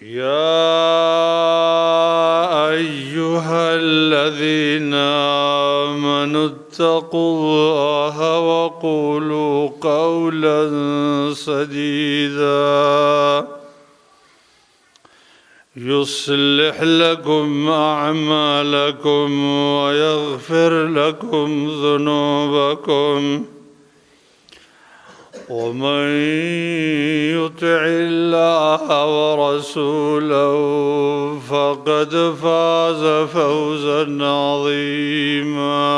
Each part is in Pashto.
يا أيها الذين آمنوا اتقوا الله وقولوا قولا سديدا يصلح لكم أعمالكم ويغفر لكم ذنوبكم ومن يطع الله ورسوله فقد فاز فوزا عظيما.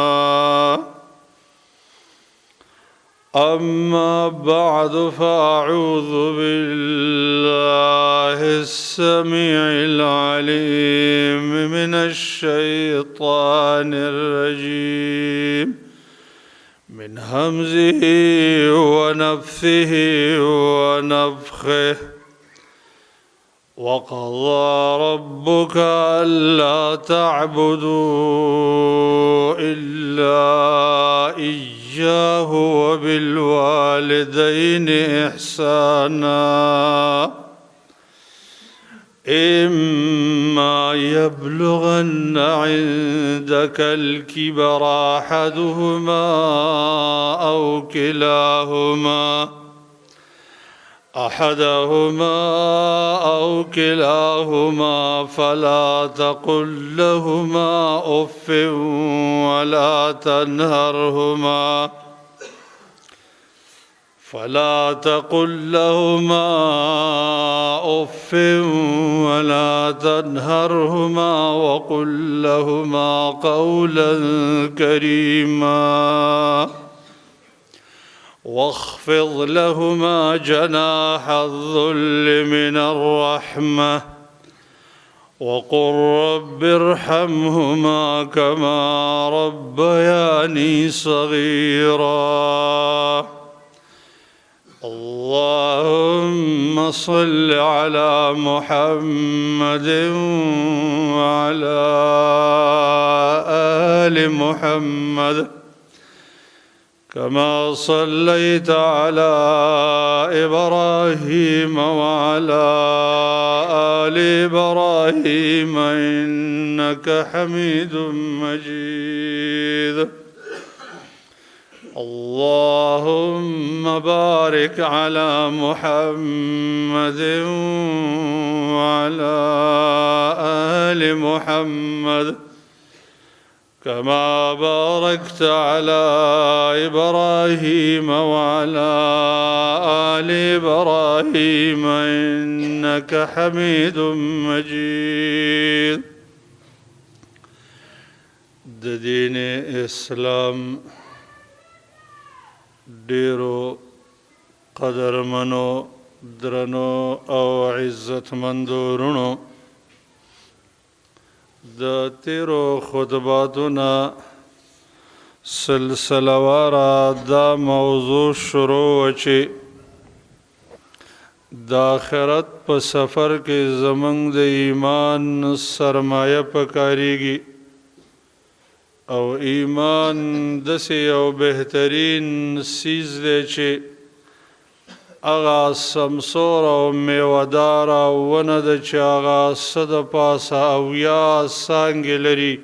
أما بعد فأعوذ بالله السميع العليم من الشيطان الرجيم من همزه ونفثه ونفخه. وقضى ربك ألا تعبدوا إلا إياه وبالوالدين إحسانا إما يبلغن عندك الكبر أحدهما أو كلاهما فلا تقل لهما أف ولا تنهرهما وقل لهما قولا كريما واخفض لهما جناح الذل من الرحمة وقل رب ارحمهما كما ربياني صغيرا. اللهم صل على محمد وعلى آل محمد كما صليت على إبراهيم وعلى آل إبراهيم إنك حميد مجيد. اللهم بارك على محمد وعلى آل محمد كما باركت على إبراهيم وعلى آل إبراهيم إنك حميد مجيد. دين اسلام ډیرو قدرمنو درنو او عزتمندو ورونو، د تیرو خطباتونه سلسله واره دا موضوع شروع چې د آخرت په سفر کې زمونږ د ایمان سرمایه پکارېږي او ایمان داسې یو بهترین سیز دی چې هغه سمسور او میوهداره ونه ده چې هغه څه د پاسه 80 څانګې لري.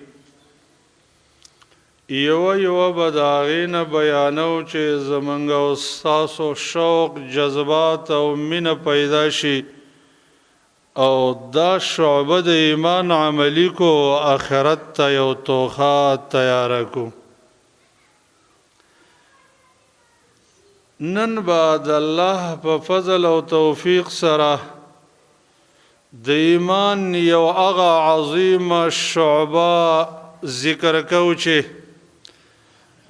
یوه به د هغې نه بیانو چې زمونږ او ستاسو شوق جذبات او مینه پیدا شي او دا شعبه د ایمان عملی کو آخرت ته یو توخه تیاره کو. نن به د الله په فضل او توفیق سره د ایمان یو هغه عظیمه شعبه ذکر کو چې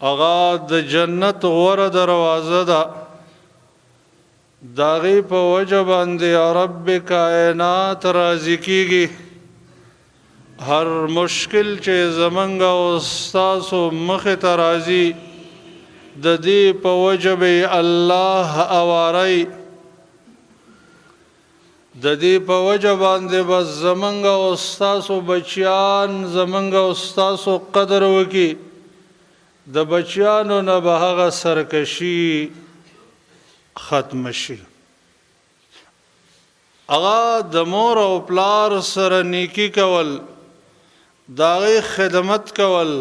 هغه د جنت غوره دروازه ده. داغی په وجه باندې یا رب کائنات راضي کیږي. هر مشکل چې زمونږ او ستاسو مخې ته راځي د دې په وجه به الله اواری، د دې په وجه باندې بس زمونږ او ستاسو بچیان زمونږ او ستاسو قدر وکي. د بچیانو نه به هغه سرکشي ختم شي. هغه د مور او پلار سره نیکی کول، داغی خدمت کول،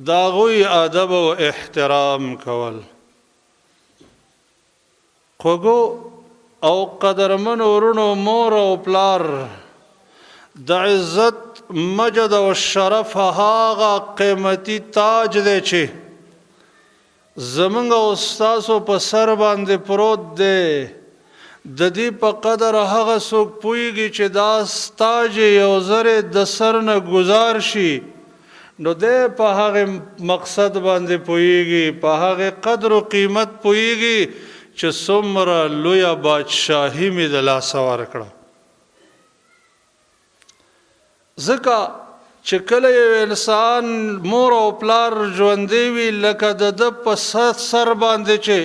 داغوی ادب و احترام کول. خوږو او قدرمن ورونو، مور او پلار د عزت، مجد او شرف هغه قیمتي تاج دی چې زمونږ او ستاسو په سر باندې پروت دی. د دې په قدر هغه څوک پوهیږي چې دا تاج یو ځل د سر نه گذار شي، نو دی په هغه مقصد باندې پوهیږي، په هغه قدر و قیمت پوهیږي چې څومره لویه بادشاهي مې د لاسه ورکړه. ځکه چې کله یو انسان مور او پلار ژوندی وي، لکه د ده په سر باندې چې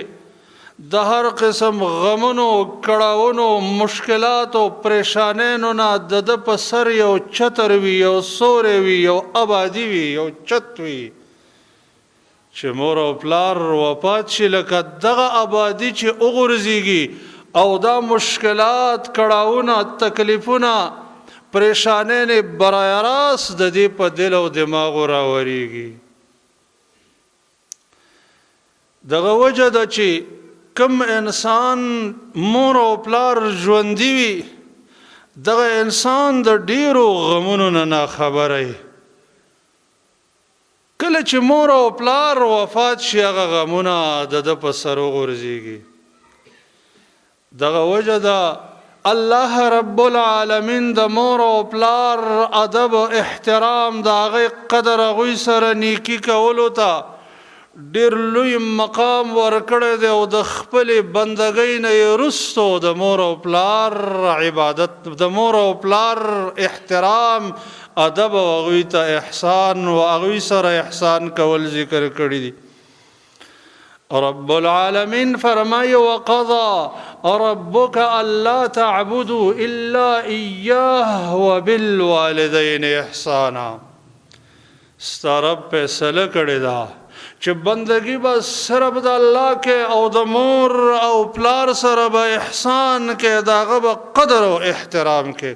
د هر قسم غمونو، کړاوونو، مشکلاتو، پریشانینو نه د ده په سر یو چتر وي، یو سوری وي، یو آبادي وي، یو چت وي. چې مور او پلار وفات شي، لکه دغه آبادي چې وغورځېږي او دا مشکلات، کړاوونه، تکلیفونه، پریشانینې برای راست د دې په دل او دماغو راوریږي. دغه وجه ده چې کم انسان مور او پلار ژوندي وي، دغه انسان د ډیرو غمونو نه ناخبره. کله چې مور او پلار وفات شي، هغه غمونه د ده په سر وغورځېږي. دغه وجه ده الله رب العالمین د مور او پلار ادب او احترام، د هغې قدر، هغوی سره نیکي کولو ته ډیر لوی مقام ورکړی دی، او د خپلې بندګۍ نه یې وروستو د مور او پلار عبادت، د مور او پلار احترام، ادب او هغوی ته احسان او هغوی سره احسان کول ذکر کړي دي. رب العالمین فرمایي وقضى ربك الا تعبدوا الا اياه وبالوالدين احسانا. ستا رب فیصله کړې ده چې بندگی به صرف د الله کې، او د مور او پلار سره به احسان کې، د هغه به قدر او احترام کې.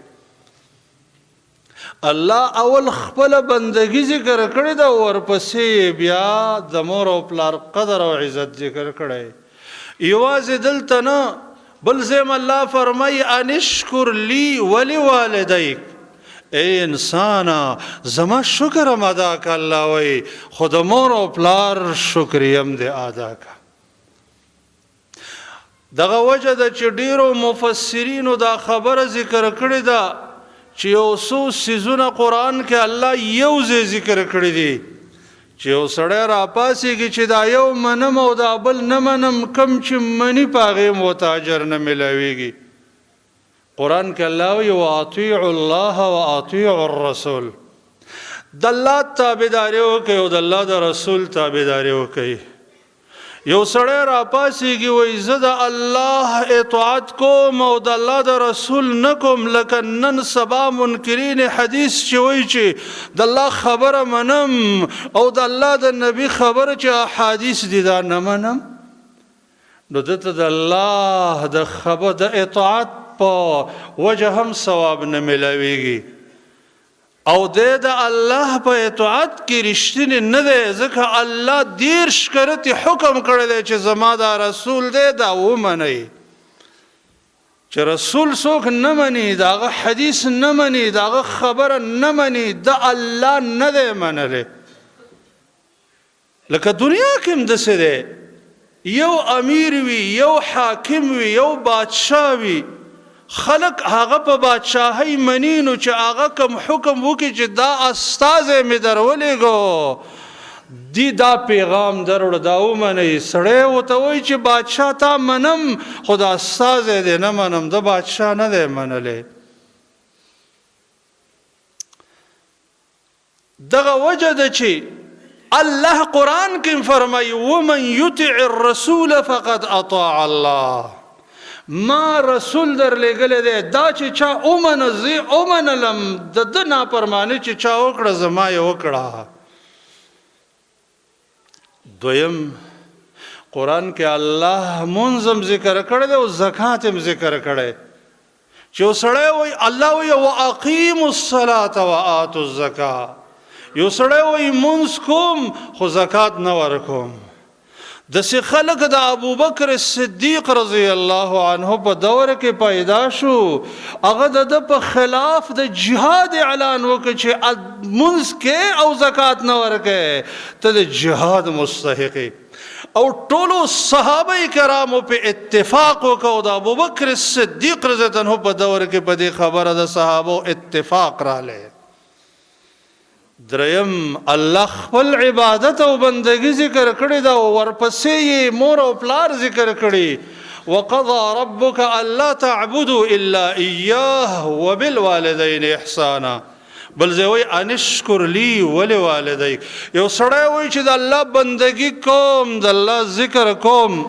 الله اول خپل بندگی ذکر کړی ده، ورپسې بیا د مور او پلار قدر او عزت ذکر کړی. یوازې دلته نه، بل ځای الله فرمایي ان اشکر لی ولوالدیک. ای انسانا زما شکر ام ادا که، الله وی خود مور او پلار شکریم دې ادا که. دغه وجه ده چې ډیرو مفسرینو دا خبره ذکر کړې ده چې یو څو څیزونه قرآن کې الله یو ځای ذکر کړي دي، چې یو سړی راپاسېږي چې دا یو منم او دا بل نه منم، کم چې مني په هغې مو ته اجر نه میلاویږي. قرآن کې الله وایي واطیعوا الله واطیعوا الرسول. د الله تابعداري وکړئ او د الله د رسول تابعداري وکړئ. یو سړی راپاسېږي وایي زه د الله اطاعت کوم او د الله د رسول نه کوم، لکه نن سبا منکرین حدیث چې وایي چې د الله خبره منم او د الله د نبی خبره چې احادیث دي دا نه منم، نو دته د الله د خبر د اطاعت په وجه هم ثواب نه ملاویږي، او د الله په اطاعت کې رښتینی نه دی، ځکه الله 30 کرتی حکم کړی دی چې زما دا رسول دی دا ومنئ. چې رسول څوک نه مني، داغه حدیث نه مني، داغه خبره نه مني، د الله نه دی منلی. لکه دنیا کې هم داسې دی، یو امیر وي، یو حاکم وي، یو بادشاه وي، خلق هغه په بادشاهی منی، نو چې هغه کوم حکم وکړي چې دا استازی مې درولېږو، دی دا پیغام دروړه دا ومنئ. سړی ورته وایي چې بادشاه تا منم، خو دا استازی دی نه منم، د بادشاه نه دی منلی. دغه وجه ده چې الله قرآن کې فرمایي ومن یطع الرسول فقد اطاع الله. ما رسول در لګلې دی، دا چې چا اومنه زه اومنلم، د ده نافرماني چې چا وکړه زما یې وکړه. دویم قرآن کې الله منظم ذکر کړی دی او زکات هم ذکر کړی چې سړی وای الله وای واقیموا الصلاة وآتوا الزکاة، یو سړی وای مونږ کوم خو زکات نه ورکوم. داسې خلک د ابوبکر صدیق رضی الله عنه په دور کې پیدا شو، هغه د په خلاف د جهاد اعلان وکړ چې مونږ کې او زکات نه ورکې ته د جهاد مستحق. او ټولو صحابه کرامو په اتفاق وکړو د ابوبکر صدیق رضی الله عنه په دور کې په دې خبره د صحابه اتفاق رااله. دریم الله خپل عبادت او بندگی ذکر کړی دا، ورپسې یې مور او پلار ذکر کړی. وقضى ربك الا تعبدوا الا اياه وبالوالدين احسانا. بل زوی انشکر لی ولوالدیک. یو سړی وای چې د الله بندگی کوم، د الله ذکر کوم،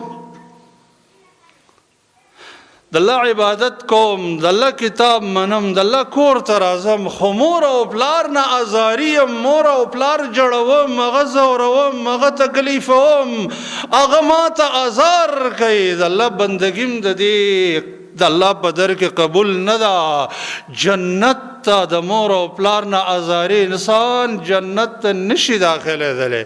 د الله عبادت کوم، د الله کتاب منم، د الله کور ته راځم، خو مور او پلار نه ازاریم، مور او پلار جړوم، هغه زوروم، هغه تکلیفوم، هغه ماته ازار کوي، د الله بندګیم د دې د الله په در کې قبول نه ده. جنت ته د مور او پلار نه ازاري انسان جنت ته نشي داخلېدلی.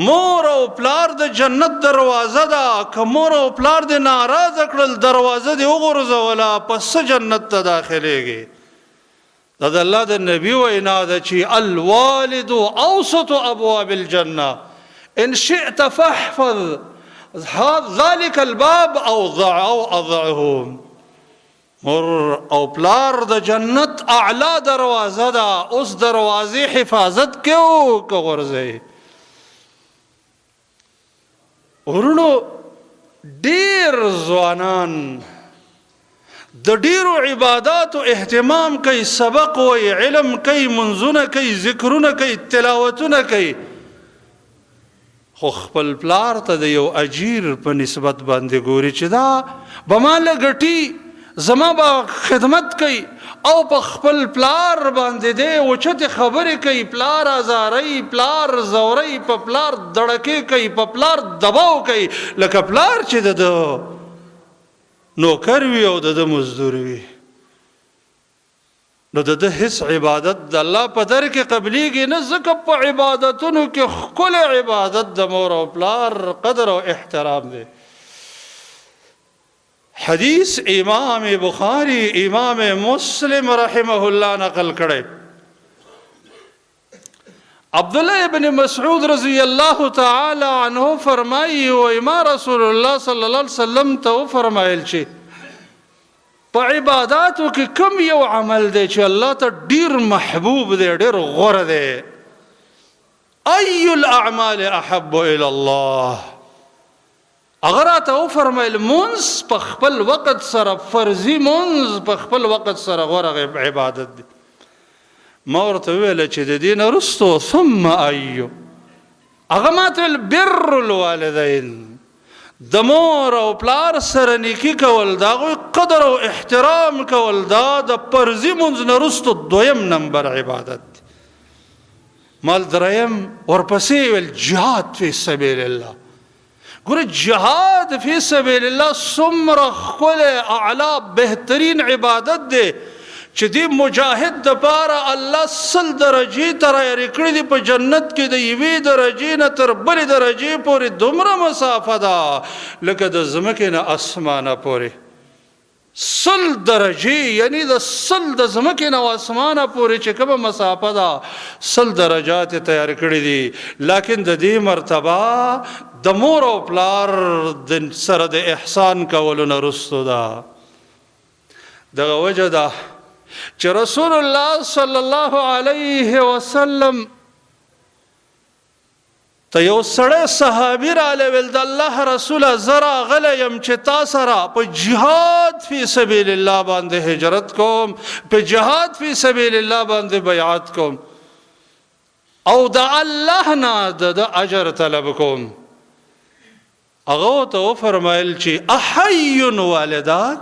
مور او پلار د جنت دروازه ده، که مور او پلار د ناراضه کړل دروازه دې وغورځوله پس جنت ته داخلېږي. دا د الله د نبي وینا ده چې الوالد اوسط ابواب الجنه ان شئت فاحفظ ذلك الباب او اضعه. مور او پلار د جنت اعلی دروازه ده، اوس دروازې حفاظت کیو که غورځئ. ورونو ډیر ځوانان د ډیرو عباداتو اهتمام کوي، سبق وایي، علم کوي، منځونه کوي، ذکرونه کوي، تلاوتونه کوي، خو خپل پلار ته د یو اجیر په نسبت باندې ګوري چې دا به ما لګټي، زما به خدمت کوي، او په خپل پلار باندې دی اوچتې خبرې کوي، پلار ازاروي، پلار زوروي، په پلار دړکې کوي، په پلار دباو کوي، لکه پلار چې د نوکر وي او د مزدور وي. نو د هیڅ عبادت د الله په در کې قبليږي نه، ځکه په عبادتونو کې ښکلی عبادت د مور او پلار قدر او احترام دی. حدیث امام بخاری امام مسلم رحمه الله نقل کړي. عبدالله ابن مسعود رضی الله تعالی عنه فرمایي و ما رسول الله صلی الله علیه وسلم ته فرمایل چې په عباداتو کې کوم یو عمل دی چې الله ته ډیر محبوب دی، ډیر غوره دی؟ ای الاعمال احب الى الله. اگر ته فرمایل منځ په خپل وخت سره، فرضي منځ په خپل وخت سره غوره عبادت دی. ما ورته ویل چې د دین رستو ثم ایو، هغه ماته بر الوالدین، د مور او پلار سره نیکی کول، د هغوی قدر او احترام کول، دا د فرضي منځ نه رستو دویم نمبر عبادت دی. مال دریم ورپسې ویل جهاد فی سبیل الله. ګوره جهاد فی سبیل الله څومره ښکلی اعلی بهترین عبادت دی چې دی مجاهد دپاره الله 100 درجې تیارې کړي دي په جنت کې، د یوې درجې نه تر بلې درجې پورې دومره مسافه ده لکه د ځمکې نه اسمانه پورې. 100 درجې یعنی د 100 د ځمکې نه اسمانه پورې چې کومه مسافه ده 100 درجات تیار کړي دي. لیکن د دې مرتبه د مور او پلار سره د احسان کولو نه رستو ده. دغه وجه ده چې رسول الله صلی الله علیه وسلم ته یو سړی صحابي رالی ویل د الله رسوله زه راغلی یم چې تا سره په جهاد فی سبیل الله باندې هجرت کوم، په جهاد فی سبیل الله باندې بیعت کوم، او د الله نه د اجر طلب کوم. هغه ته وفرمایل چې احی والداک،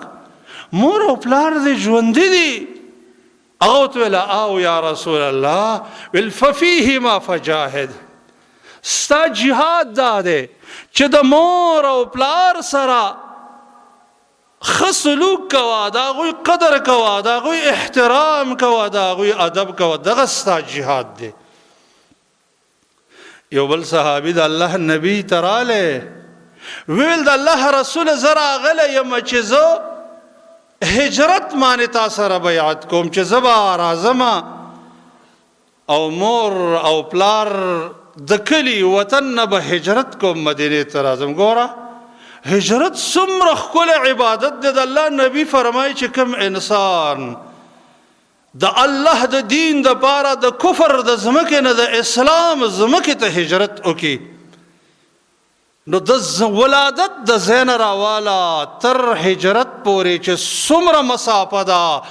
مور او پلار دې ژوندي دي؟ هغه ته ویل او یا رسول الله، ویل ففیهما فجاهد. ستا جهاد دا دی چې د مور او پلار سره ښه سلوک کوه، د هغوی قدر کوه، د هغوی احترام کوه، د هغوی ادب کوه. دغه ستا جهاد دی. یو بل صحابي د الله نبی ته رالی، ویل د الله رسول زه راغلی یم چې زه هجرت باندې تا سره بیعت کوم، چې زه به راځم او مور او پلار د کلي وطن نه به هجرت کوم، مدینې ته راځم. ګوره هجرت څومره ښکلی عبادت دی. د الله نبی فرمایي چې کوم انسان د الله د دین دپاره د کفر د ځمکې نه د اسلام ځمکې ته هجرت وکړي، نو د ولادت د ځای نه راواله تر هجرت پورې چې څومره مسافه ده،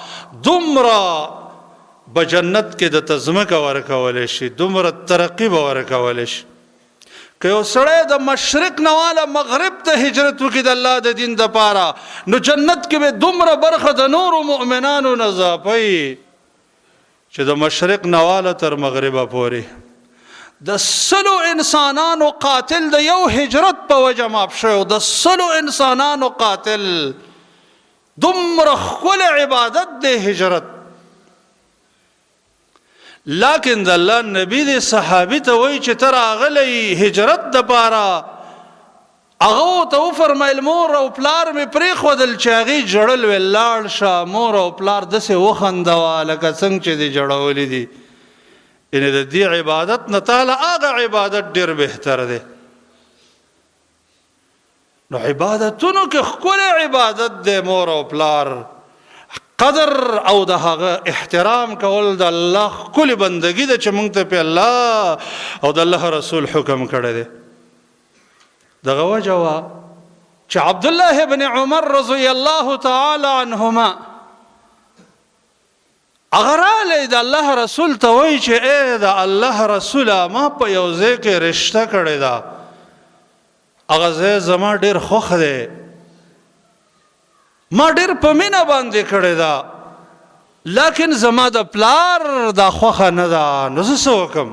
دومره به جنت کې درته ځمکه ورکولی شي، دومره ترقي به ورکولی شي. که یو سړی د مشرق نه واله مغرب ته هجرت وکړي د الله د دین دپاره، نو جنت کې به دومره برخه د نورو مؤمنانو نه اضافوي چې د مشرق نه واله تر مغربه پورې. د 100 انسانانو قاتل د یو هجرت په وجه ماف شوی، د 100 انسانانو قاتل. دومره ښکلی عبادت دی هجرت. لیکن د الله نبی د صحابي ته وایي چې ته راغلی هجرت دپاره، هغه ته وفرمیل مور او پلار مې پرېښودل چې هغې ژړل، ویل لاړ شه. مور او پلار داسې وخندوه لکه څنګه چې دې جړولي دي. یعنې د دې عبادت نه تاله هغه عبادت ډېر بهتر دی. نو عبادتونو کې ښکلی عبادت دی مور او پلار قدر او د هغه احترام کول. د الله ښکلې بندګي ده چې موږ ته پې الله او د الله رسول حکم کړی دی. دغه وجه وه چې عبدالله بن عمر رضی الله تعالی عنهما هغه رالی د الله رسول ته وایي چې ای د الله رسوله ما په یو ځای کې رشته کړې ده، هغه ځای زما ډېر خوښ دی، ما ډېر په مینه باندې کړې ده، لیکن زما د پلار دا خوښه نه ده، نو زه څه وکړم؟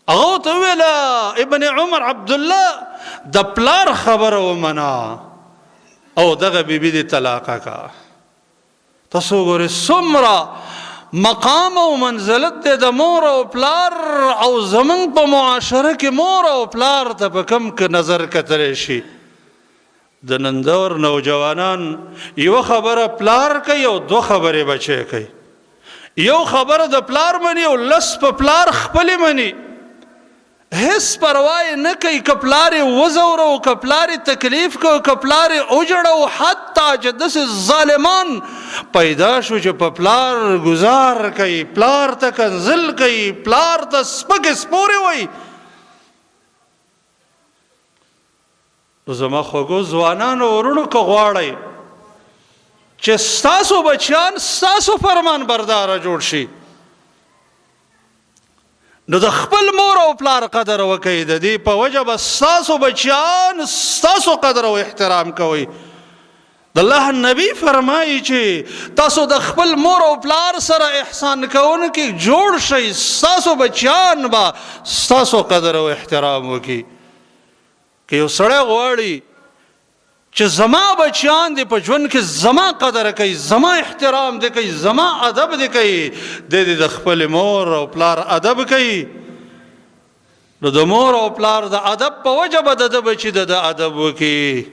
هغه ورته وویله ابن عمر عبدالله د پلار خبره ومنه او دغه بیبي دې طلاقه که. تاسو وګورئ څومره مقام او منزلت دی د مور او پلار، او زمونږ په معاشره کې مور او پلار ته په کم نظر کتلی شي. د نن دور نوجوانان یو خبره پلار کوي او 2 خبرې بچی کوي. یو خبره د پلار مني او 10 په پلار خپلې مني، هیڅ پروا نه کوي که پلار یې وځوره، که پلار یې تکلیف کو، که پلار یې وجړه. حتی چې داسې ظالمان پیدا شو چې په پلار گزار کوي، پلار ته کنزل کوي، پلار ته سپکې سپورې وایي. نو زما خوږو ځوانانو ورونو که غواړئ چې ستاسو بچیان ستاسو فرمان برداره جوړ شي، نو د خپل مور او پلار قدر وکړئ. د دې په وجه به ستاسو بچیان ستاسو قدر او احترام کوي. د الله نبی فرمایي چې تاسو د خپل مور او پلار سره احسان کوونکي جوړ شئ، ستاسو بچیان به ستاسو قدر او احترام وکړي. که یو سړی غواړي چې زما بچیان دې په ژوند کې زما قدر کوي، زما احترام دې کوي، زما ادب دې کوي، دې د خپل مور او پلار ادب کوي. نو د مور او پلار د ادب په وجه به د بچي د ادب وکړي.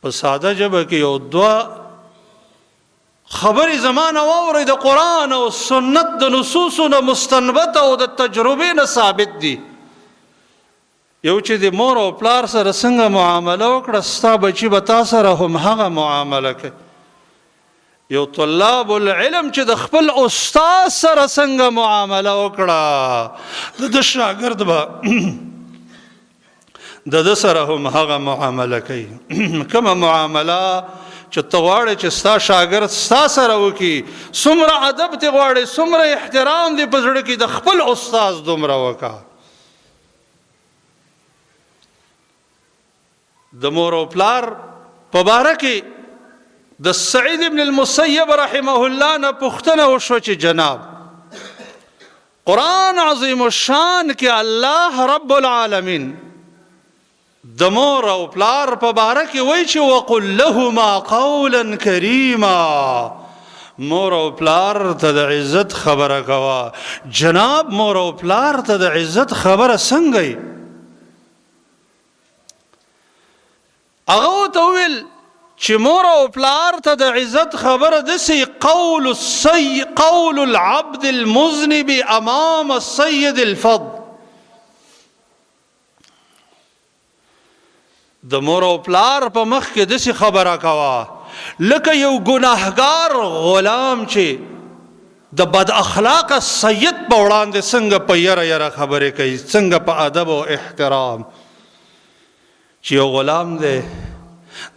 په ساده ژبه کې یو 2 خبرې زمانه واورئ، د قرآن او سنت د نصوصو نه مستنبت او د تجربې نه ثابت دي. یو چې د مور او پلار سره څنګه معامله وکړه، ستا بچي به تا سره هم هغه معامله کوي. یو طلاب العلم چې د خپل استاد سره څنګه معامله وکړه، د شاګرد به د سره هم هغه معامله کوي. کومه معامله چې ته غواړې چې ستا شاګرد ستا سره وکړي، څومره ادب دې غواړې، څومره احترام دې په زړه کې د خپل استاد دومره وکړه. د مور او پلار په باره کې د سعید ابن المسیب رحمه الله نه پوښتنه وشوه چې جناب قرآن عظیم الشان کې الله رب العالمین د مور او پلار په باره کې وایي چې وقل لهما قولا کریما، مور او پلار ته د عزت خبره کوه. جناب مور او پلار ته د عزت خبره څنګه ای؟ هغه ورته وویل چې مور او پلار ته د عزت خبره داسې قول العبد المذنب امام السید الفض. د مور او پلار په مخ کې داسې خبره کوه لکه یو ګناهګار غلام چې د بد اخلاقه سید په وړاندې څنګه په یره یره خبرې کوي، څنګه په ادب او احترام. چې یو غلام دی،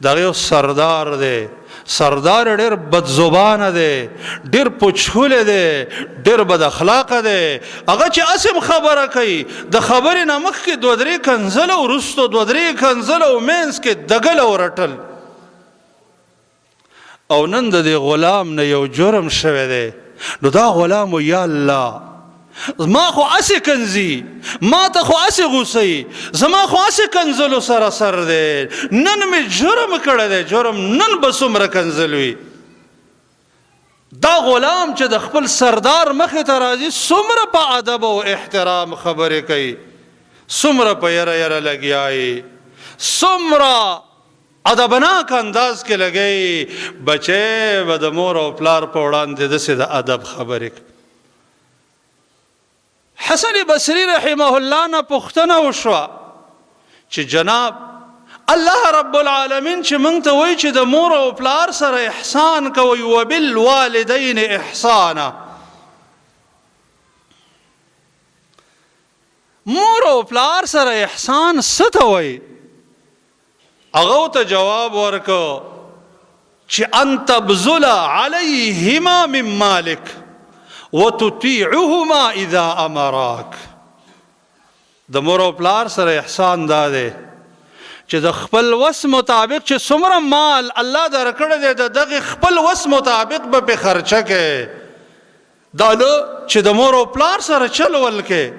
دغه یو سردار دی، سردار ډېر بد زبانه دی، ډېر پوچښولی دی، ډېر بد اخلاقه دی. هغه چې اسم خبره کوي د خبرې نه مخکې دوه درې کنځله وروستو دوه درې کنځله و منځ کې دګله ورټل. او نن د دې غلام نه یو جرم شوی دی، نو دا غلام و یا الله ما خو اسې کنځي، ما ته خو اسې غوسئ، زما خو اسې کنځلو سره سر دی، نن مې جرم کړی دی، جرم نن به څومره کنځل وي. دا غلام چې د خپل سردار مخې ته راځي څومره په ادب او احترام خبرې کوي، څومره په یره یره لګیایي، څومره ادبناک انداز کې لګی. بچی به د مور او پلار په وړاندې داسې د ادب خبرې کوي. حسن بصری رحمه الله نه پوښتنه وشوه چې جناب الله رب العالمین چې موږ ته وایي چې د مور او پلار سره احسان کوئ وبالوالدین احسانا، مور او پلار سره احسان څه ته وایي؟ هغه ته جواب ورکړ چې ان تبذل علیهما من مالک وتطیعهما اذا امراک. د مور او پلار سره احسان دا دی چې د خپل وس مطابق چې څومره مال الله درکړی دی د دغه خپل وس مطابق به پې خرچه کوې. دا نه چې د مور او پلار سره چل ول کې،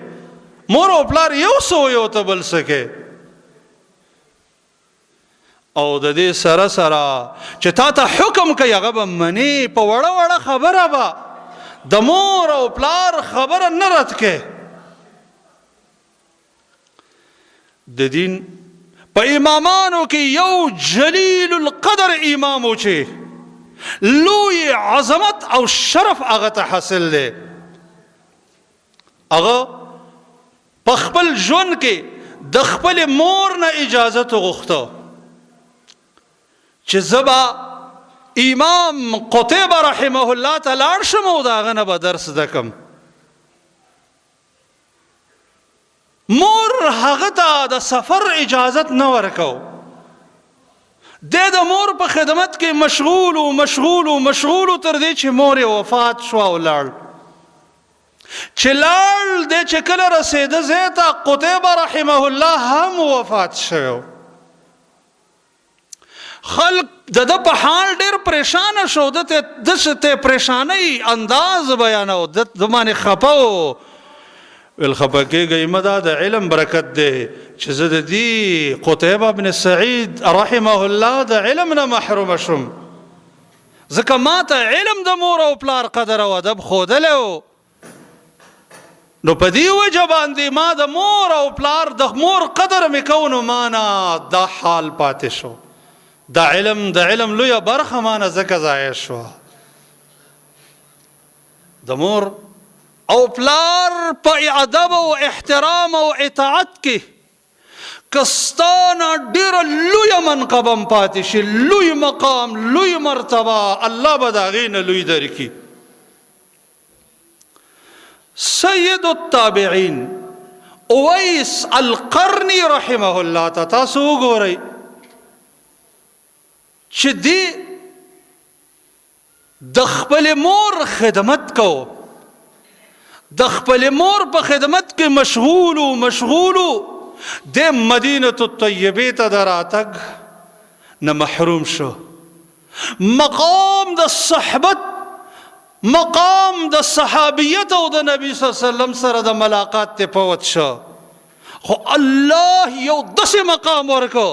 مور او پلار یو څه وایي او ته بل څه کې. او د دې سره سره چې تا ته حکم کوي هغه به منې، په وړه وړه خبره به د مور او پلار خبره نه رد کې. د دین په امامانو کې یو جلیل القدر امام و چې لوی عظمت او شرف هغه ته حاصل دی. هغه په خپل ژوند کې د خپل مور نه اجازت غوښته چې زبا امام قتیبه رحمه الله ته لاړ شم او د هغه نه به درس زده کم. مور هغه ته د سفر اجازت نه ورکو، د مور په خدمت کې مشغول و مشغول و مشغول تر دې چې مور وفات شوه او لاړ. چې لاړ دی چې کله رسېده ځای ته قتیبه رحمه الله هم وفات شوی. خلق د په حال ډېر پریشانه شو، دته پریشانۍ انداز بیانو، د باندې خفه و. ویل خفه کېږئ مه، دا د علم برکت دی چې زه د دې قتیبه بن سعید رحمه الله د علم نه محرومه شوم، ځکه ما ته علم د مور او پلار قدر او ادب ښودلی و. نو په دې وجه باندې ما د مور او پلار د مور قدر مې کو، نو ما نه دا حال پاتې شو. د علم لویه برخه ما نه ځکه ضایع شوه. د مور او پلار په ادب او احترام او اطاعت کې که ستا نه ډېره لویه منقبه پاتې شي، لوی مقام، لوی مرتبه، الله به د هغې نه لوی درکړي. سید التابعین اویس القرنی رحمه الله ته تاسو وګورئ چې دی د خپل مور خدمت کو، د خپل مور په خدمت کې مشغولو د مدینه الطیبه ته د راتګ نه محروم شو. مقام د صحبت، مقام د صحابیت او د نبی صلی الله علیه وسلم سره د ملاقات ته پوت شو. خو الله یو داسې مقام ورکو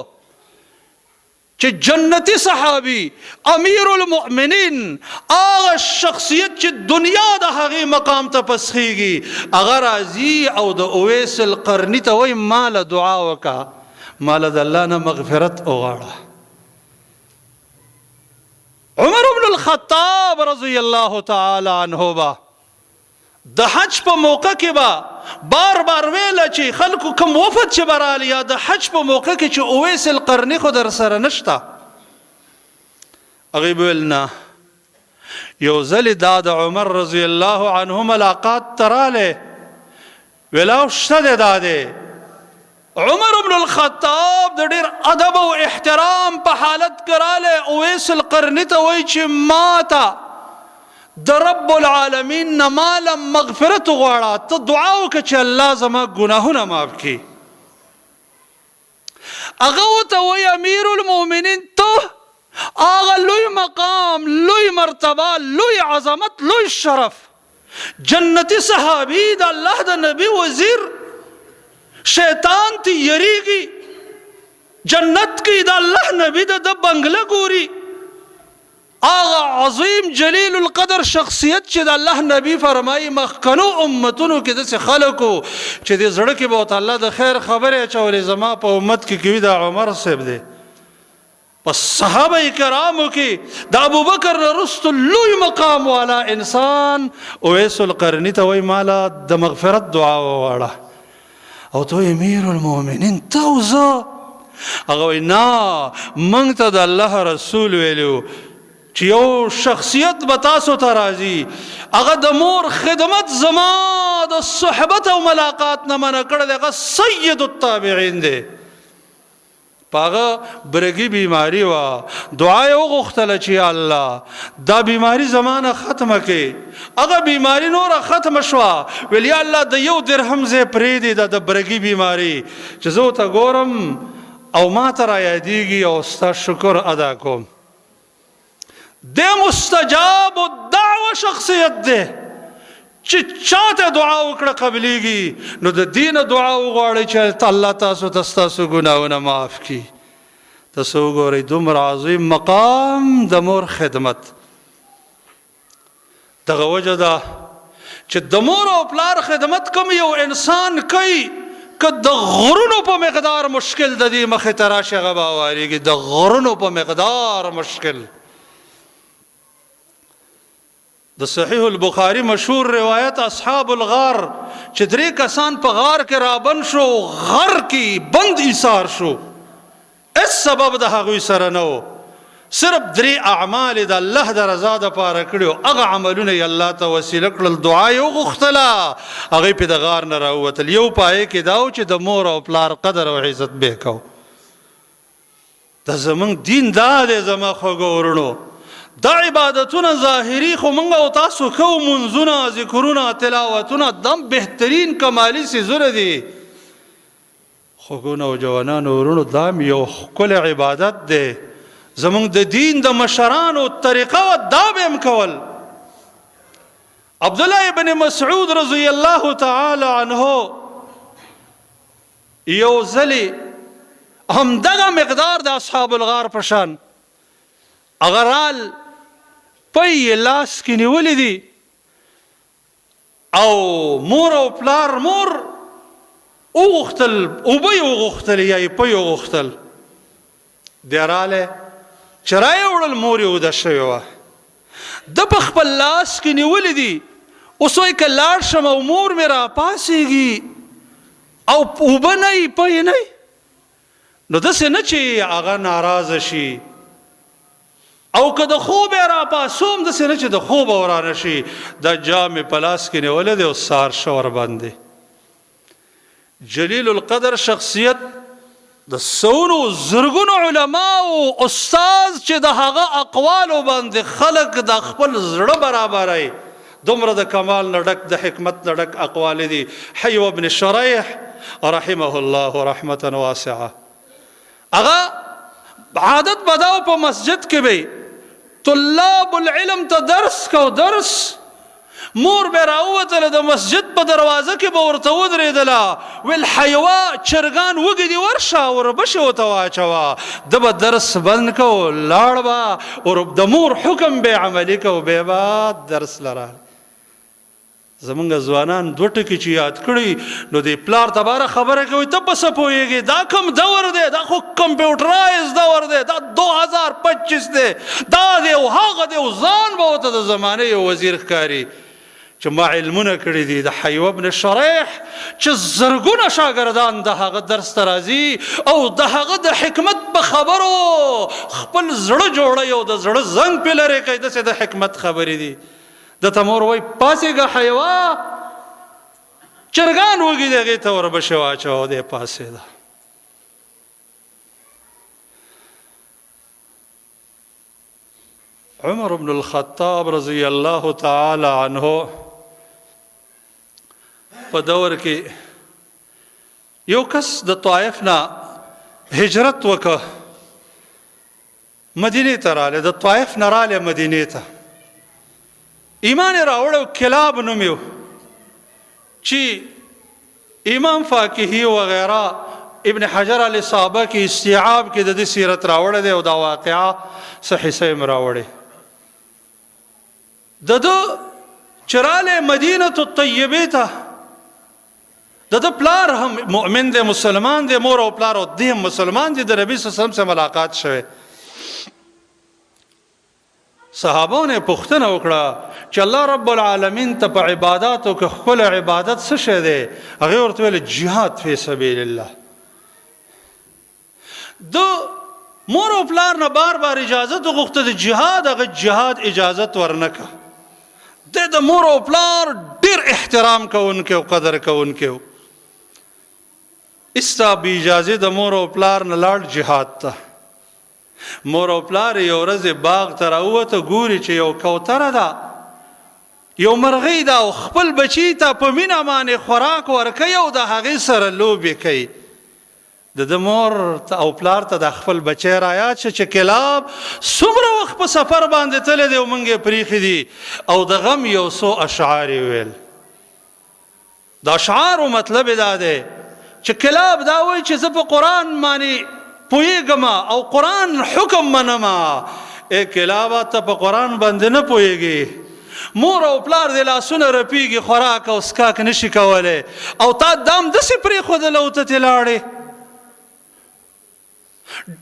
چې جنتی صحابي امیر المؤمنین هغه شخصیت چې دنیا د هغې مقام ته پسخیږي هغه راځي او د اویس القرني ته وایي ماله دعا وکړه ماله د الله نه مغفرت وغواړه. عمر بن الخطاب رضی الله تعالی عنه با د حج په موقع کې با بار بار ویل چې خلکو کوم وفد چې برالی یا د حج په موقع کې چې اویس القرني خو در سره نشته هغوی به ویل نه یو ځلې دا د عمر رضی الله عنه ملاقات ته رالی ویل او شته دی دا دی. عمر بن الخطاب د ډېر ادب او احترام په حالت کې رالی اویس القرني ته وایي چې ما ته د رب العالمین نه ماله مغفرت غواړه ته دعا وکړه چې الله زما ګناهونه معاف کړي. هغه ورته وایي امیر المؤمنین ته هغه لوی مقام لوی مرتبه لوی عظمت لوی شرف جنتی صحابي د الله د نبی وزیر شیطان تی یریږي جنت کې د الله نبی د بنگله ګوري آغا عظیم جلیل القدر شخصیت چې د الله نبی فرمایي مخکنو امتونو کې داسې خلکو چې د زړه کې به ورته الله د خیر خبرې اچولې زما په امت کې کوي دا عمر صاحب دی. پس صحابه کرامو کې د ابوبکر نه رستو لوی مقام والا انسان اویس القرني ته وایي ماله د مغفرت دعا وغواړه او ته امیر المؤمنین ته او زه هغه وایي نه موږ ته د الله رسول ویلو چې یو شخصیت به تاسو ته راځي هغه د مور خدمت زما د صحبت او ملاقات نه منع کړی دی هغه سید التابعین دی. په هغه برګي بیماري وه دعا یې وغوښتله چې یا الله دا بیماري زما نه ختمه کړې هغه بیماري نوره ختمه شوه ویل یا الله د یو درهم ځای پرېږدې دا د برګي بیماري چې زه ورته ګورم او ما ته رایادېږي او ستا شکر ادا کوم. د مستجاب الدعوه شخصیت دی چې چاته دعا وکړه قبلیږي نو د دینه دعا وغواړئ چې الله تاسو ته ستاسو ګناهونه معاف کړي. تاسو وګورئ دومره عظیم مقام د مور خدمت. دغه وجه ده چې د مور او پلار خدمت کوم یو انسان کوي که د غرونو په مقدار مشکل د دې مخې ته راشي هغه به واریږي د غرونو په مقدار مشکل. د صحیح البخاری مشهور روایت اصحاب الغار چې درې کسان په غار کې رابند شو غر کې بند ایثار شو اس سبب د هغوی سره نه و صرف درې اعمال د الله د رضا دپاره کړي هغه عملونه یې الله ته وسیله کړل دعا یې وغوښتله هغوی پې د غار نه راووتل. یو پایې کې دا و چې د مور او پلار قدر او عزت به کوو. دا زموږ دین دا دی زما خوږو ورونو دا عبادتونه ظاهري خو موږ او تاسو کوو منځونه ذکرونه تلاوتونه دم بهترین کمالي څیزونه دي خوږو نوجوانانو ورونو دا یو ښکلی عبادت دی زموږ د دین د مشرانو طریقه وه دا به هم کول. عبدالله ابن مسعود رضی الله تعالی عنه یو ځلې همدغه مقدار د اصحاب الغار په شان هغه رال پی یې لاس کې نیولې دي او مور او پلار مور وغوښتل اوبه یې وغوښتلې یا یې پی وغوښتل دی رالی چې رایې وړل مور یې اوده شوې وه ده په خپل لاس کې نیولې دي اوس وایي که لاړ شم او مور مې راپاڅېږي او اوبه نه یي پی نه یي نو داسې نه چې هغه ناراضه شي او که د خوب یې راپاڅوم داسې نه چې د خوب ورانه شي دا جام یې په لاس کې نیولی دی او سار شه ورباندې. جلیل القدر شخصیت د سونو زرګونو علماو استاذ چې د هغه اقوالو باندې خلق د خپل زړه برابروي دومره د کمال نه ډک د حکمت نه ډک اقوال دي. حیو ابن شریح رحمه الله رحمة واسعه هغه عادت بداو په مسجد کې به طلاب العلم ته درس کو درس مور به راووتله د مسجد په دروازه کې به ورته ودرېدله ویل حیوا چرګان وږي دي ورشه وربشې ورته واچوه ده به درس بند کو لاړ به د مور حکم به عملي کو بیا به درس لره زمونږ ځوانان دوه ټکي چې یاد کړي نو د پلار ته باره خبره کوي ته په څه پوهېږې دا کوم دور دی دا خو کمپیوټرایز دور دی دا 2025 دی دا دی او هغه دی او ځان به ورته د زمانې یو وزیر ښکاري چې ما علمونه کړي دي د حیوه بن شریح چې زرګونه شاګردان د هغه درس ته راځي او د هغه د حکمت په خبرو خپل زړه جوړوي او د زړه زنګ پې لرې کوي داسې د حکمت خبرې دي د ته مور وایي پاڅېږه حیوه چرګان وږي دي هغې ته وربشې واچوه دی پاڅېده عمر بن الخطاب رضی الله تعالی عنه په دور کې یو کس د طائف نه هجرت وکړه مدینې ته راغلی د طائف نه راغلی مدینې ته ایمان یې راوړی کلاب نوم یې چې امام فاکهي وغیره ابن حجر الاصابه کې استیعاب کې د دې سیرت راوړی دی او دا واقعه څه حصه یې راوړی د ده چې راغلی مدینة الطیبې ته د ده پلار هم مؤمن دی مسلمان دی مور او پلار او دی هم مسلمان دی د نبي صلی الله علیه وسلم سره ملاقات شوی صحابو نه پوښتنه وکړه چې الله رب العالمین ته په عباداتو کې خپل عبادت څه شی دی هغې ورته ویل جهاد فی سبیل الله د مور او پلار نه بار بار اجازت وغوښته د جهاد هغه جهاد اجازت ورنکه د مور او پلار ډېر احترام کوونکی او قدر کوونکی و استا بې اجازې د مور او پلار نه لاړ جهاد ته مور او پلار یو ورځ باغ ته راووته ګوري چې یو کوتره ده یو مرغۍ ده او خپل بچي ته په مینه باندې خوراک ورکوي او د هغې سره لوبې کوي د ده مور او پلار ته د خپل بچی رایاد شه چې کلاب څومره وخت په سفر باندې تللی دی او موږ یې پرېښي دي او د غم یو څو اشعار یې ویل د اشعارو مطلب یې دا دی چې کلاب دا وایي چې زه په قرآن باندې پوهېږم او قرآن حکم منم ای کلابه ته په قرآن باندې نه پوهېږي مور او پلار دې لاسونه رپېږي خوراک او څښاک نشي کولی او تا دام داسې پرېښودله او ته ترې لاړې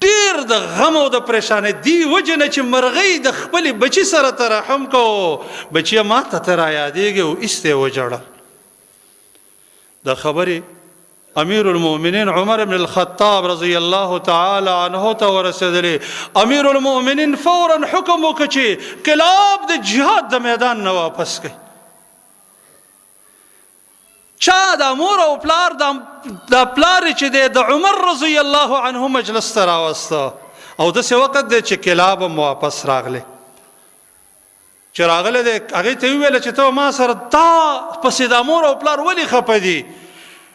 ډېر د غم او د پریشانۍ دې وجې نه چې مرغۍ د خپلې بچي سره ترحم کو بچیه ما ته ته رایادېږي او ایسته یې وژړل د خبرې امیر المؤمنین عمر بن الخطاب رضی الله تعالی عنه ته ورسېدلې امیر المؤمنین فورا حکم وکړه چې کلاب د جهاد د میدان نه واپس کړي چا د مور او پلار د پلار چې دی د عمر رضی الله عنه مجلس ته راوسته او داسې وخت دی چې کلاب هم واپس راغلی چې راغلی دی هغې ته وویله چې ته ما سره تا پسې د مور او پلار ولې خفه دي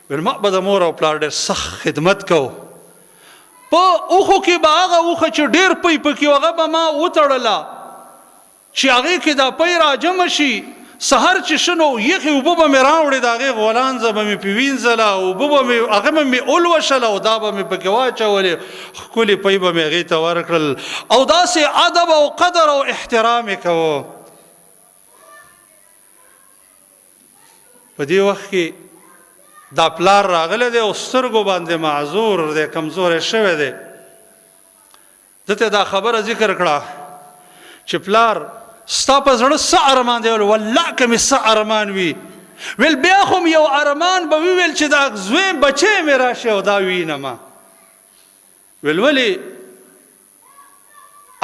ویل ما به د مور او پلار ډېر سخت خدمت کو په اوښو کې به هغه اوښه چې ډېر پی پکې هغه به ما وتړله چې هغې کې دا پی راجمع شي سهار چې شنو یخې اوبه به مې راوړې د هغې غولانځه به مې پې وینځله اوبه به مې هغه به مې اولوشله او دا به مې پکې واچولې ښکلې پی به مې هغې ته ورکړل او داسې ادب او قدر او احترام یې کوه په دې وخت کې دا پلار راغلی دی او سترګو باندې معذور دی کمزوری شوی دی ده ته دا خبره ذکر کړه چې پلار ستا په زړه څه ارمان دی والله که مې څه ارمان وي ویل بیا خو یو ارمان به وویل چې دا زوی بچی مې راشي او دا وینم ویل ولې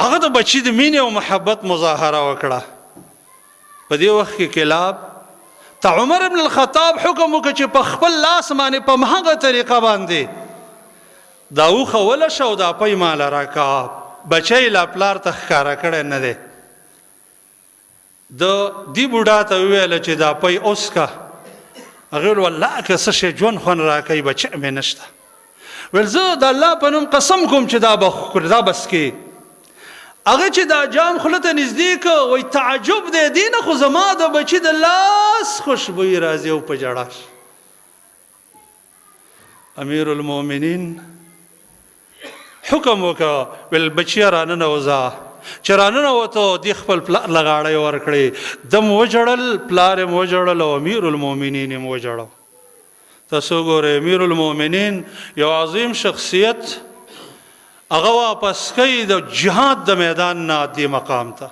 هغه د بچي د مینې او محبت مظاهره وکړه په دې وخت کې کلاب ته عمر بن الخطاب حکم وکړه چې په خپل لاس باندې په همغه طریقه باندې دا اوښه ولشه او دا پی ماله راکه بچی لا پلار ته ښکاره کړی نه دی د دې بوډا ته وویله چې دا پی اوس که هغې ویل والله که څه شی ژوند خوند راکوي بچی مې نشته ویل زه د الله په نوم قسم کوم چې دا بس کې هغه چې دا جام خوله ته نږدې که وایي تعجب دی دې نه خو زما د بچي د لاس خوشبویي راځي او په ژړا شي. امیر المؤمنین حکم وکړه ویل بچیه راننوځه. چې راننوتو دې خپل پلار له غاړه یې ورکړې دم وژړل پلار یې وژړل او امیر المؤمنین یې وژړل. تاسو ګورئ امیر المؤمنین یو عظیم شخصیت هغه واپس کوي د جهاد د میدان نه دې مقام ته.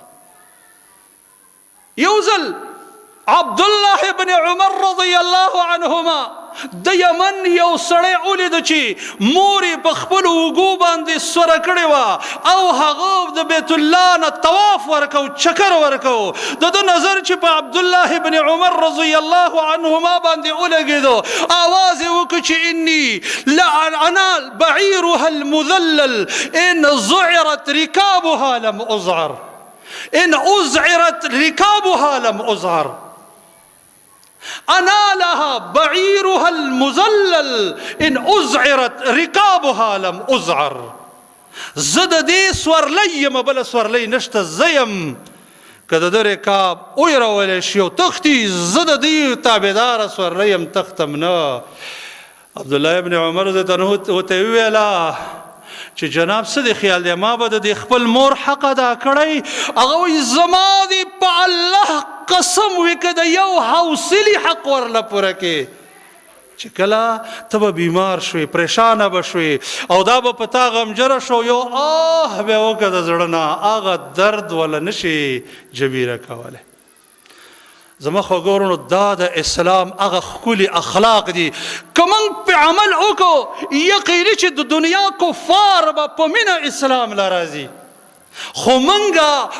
یو ځل عبدالله ابن عمر رضی الله عنهما د یمن یو سړی ولید چې مور یې په خپلو اوږو باندې سوره کړې وه او هغه د بیت الله نه طواف ورکو چکر ورکو. د ده نظر چې په عبدالله ابن عمر رضی الله عنهما باندې ولګېدو. آواز یې وکړو چې انی لأنال بعیرها المذلل ان زعرت رکابها لم أزعر ان أزعرت رکابها لم أزعر انا لها بعیرها المذلل ان ازعرت رکابها لم ازعر. زه د دې سورلی یم بله سورلی نشته. زه یم که د ده رکاب ویرولی شي او تښتي زه د دې تابعداره سورلی یم تښتم نه. عبدالله ابن عمر رضی الله عنه ورته وویله چې جناب څه دی خیال دی ما به د دې خپل مور حق ادا کړی. هغه وایي زما دې په الله قسم وي که د یو حوصلې حق ورله پوره کې چې کله ته به بیمار شوې پریشانه به شوې او دا به په تا غمجره شو یو آه به یې وکړه د زړه نه هغه درد وله نشي جبیره کولی. زما خوږو ورونو دا د اسلام هغه ښکلي اخلاق دي. که موږ پې عمل وکړو یقیني چې د دنیا کفار به په مینه اسلام له راځي. خو موږ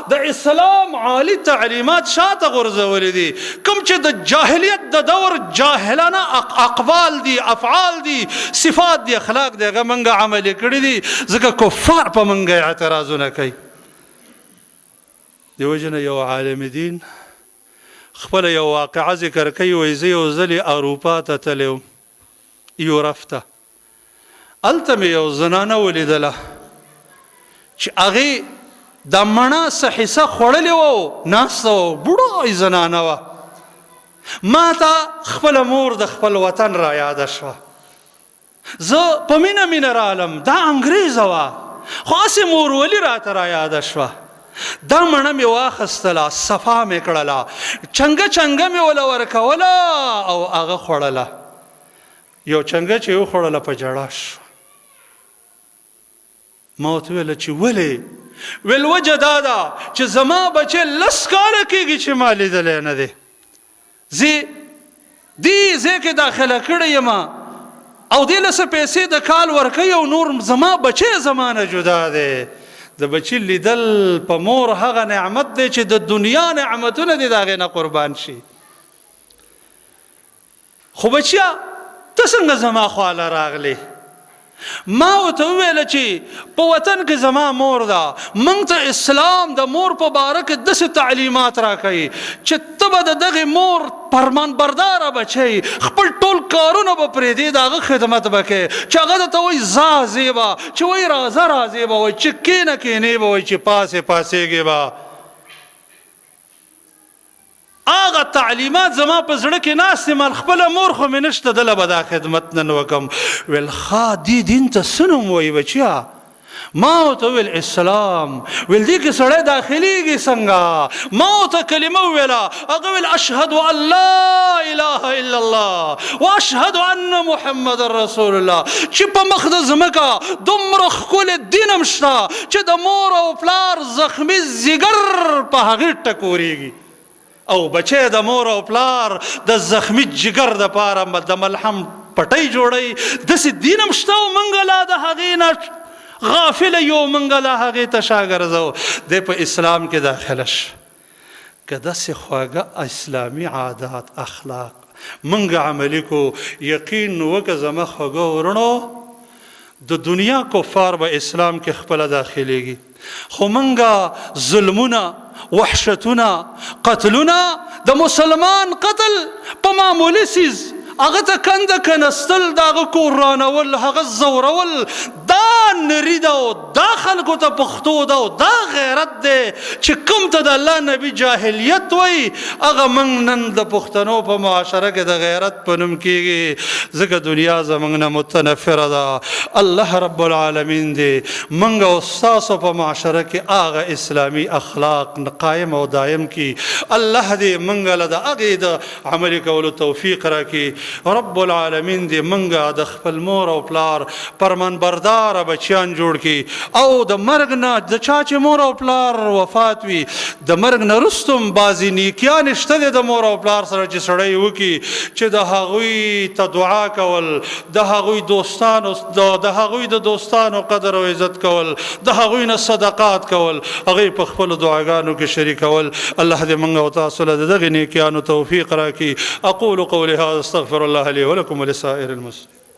د اسلام عالی تعلیمات شاته غورځولي دي. کوم چې د جاهلیت د دور جاهلانه اقوال دي افعال دي صفات دي اخلاق دي هغه موږ عملي کړي دي ځکه کفار په موږ اعتراضونه کوي. دې وجې نه یو عالم دین خپل یو واقعه ذکر کوي وایي زه یو ځلې اروپا ته تللی وم یورپ ته. هلته مې یو زنانه ولیدله چې هغې دا مڼه څه حصه خوړلې وه ناسته وه بوډای زنانه وه. ما ته خپله مور د خپل وطن را یاده شوه. زه په مینه مینه رالم دا انګریزه وه خو هسې مورولي راته را یاده شوه. دا مڼه مې واخیستله صفا مې کړله چنګه چنګه مې وله ورکوله او هغه خوړله. یو چنګه چې وخوړله په ژړا شوه. ما ورته وویله چې ولې؟ ویل وجه دا ده چې زما بچی لس کاله کېږي چې ما لیدلی نه دی. زه دې ځای کې داخله کړی یم او دې له څه پیسې د کال ورکوي او نور زما بچی زما نه جدا دی. د بچی لیدل په مور هغه نعمت دی چې د دنیا نعمتونه دي د هغې نه قربان شي. خو بچیه ته څنګه زما خواله راغلی؟ ما ورته وویله چې په وطن کې زما مور ده موږ ته اسلام د مور په باره کې داسې تعلیمات راکوي چې ته به د دغې مور فرمان برداره بچی خپل ټول کارونه به پرېږدې د هغه خدمت به کوې چې هغه درته وایي ځه ځې به چې وایي راځه راځې به وایي چې کښېنه کښېنې به وایي چې پاسې پاسېږې به. هغه تعلیمات زما په زړه کې ناست دي مال خپله مور خو مې نشته دله به دا خدمت نن وکړم. ویل ښه دې دین ته څه نوم وایي بچیه؟ ما ورته وویل اسلام. ویل دې کې سړی داخلیږي څنګه؟ ما ورته کلمه وویله هغه ویل اشهد ان لا اله الا الله واشهد ان محمد رسول الله. چې په مخ د ځمکه دومره ښکلی دین هم شته چې د مور او پلار زخمي ځیګر په هغې ټکورېږي او بچی د مور او پلار د زخمی جگر د پاره د ملحم پټۍ جوړوي. داسې دین هم شته او موږ لا د هغې نه غافله یو موږ لا هغې ته شاګرځو. دی په اسلام کې داخله شه که داسې خواږه اسلامي عادات اخلاق موږ عملي کو یقین وکړه زما خوږه ورونو د دنیا کفار به اسلام کې خپله داخلیږي. خو موږ ظلمونه وحشتونه قتلونه د مسلمان قتل په معمولی سیز هغه ته کنده کنستل د هغه کور رانول هغه زورول دا نری ده او دا خلکو ته پښتو ده او دا غیرت دی چې کوم ته د الله نبی جاهلیت وایي هغه موږ نن د پښتنو په معاشره کې د غیرت په نوم کېږي ځکه دنیا زموږ نه متنفره ده. الله رب العالمین دی موږ او ستاسو په معاشره کې هغه اسلامي اخلاق قایم او دایم کی. الله دې موږ له د هغې د عملي کولو توفیق راکړي. رب العالمین دې موږ د خپل مور او پلار فرمانبرداره بچیان جوړ کړي او د مرګ نه د چا چې مور او پلار وفات وي د مرګ نه وروسته هم بعضې نیکیانې شته دی د مور او پلار سره چې سړی وکړي چې د هغوی ته دعا کول د هغوی د دوستانو قدر او عزت کول د هغوی نه صدقات کول هغوی په خپلو دعاګانو کې شریکول. الله دې موږ او تاسو له د دغې نیکیانو توفیق راکړي. اقول قولي هذا استغفر الله لي ولكم ولسائر المسلمين.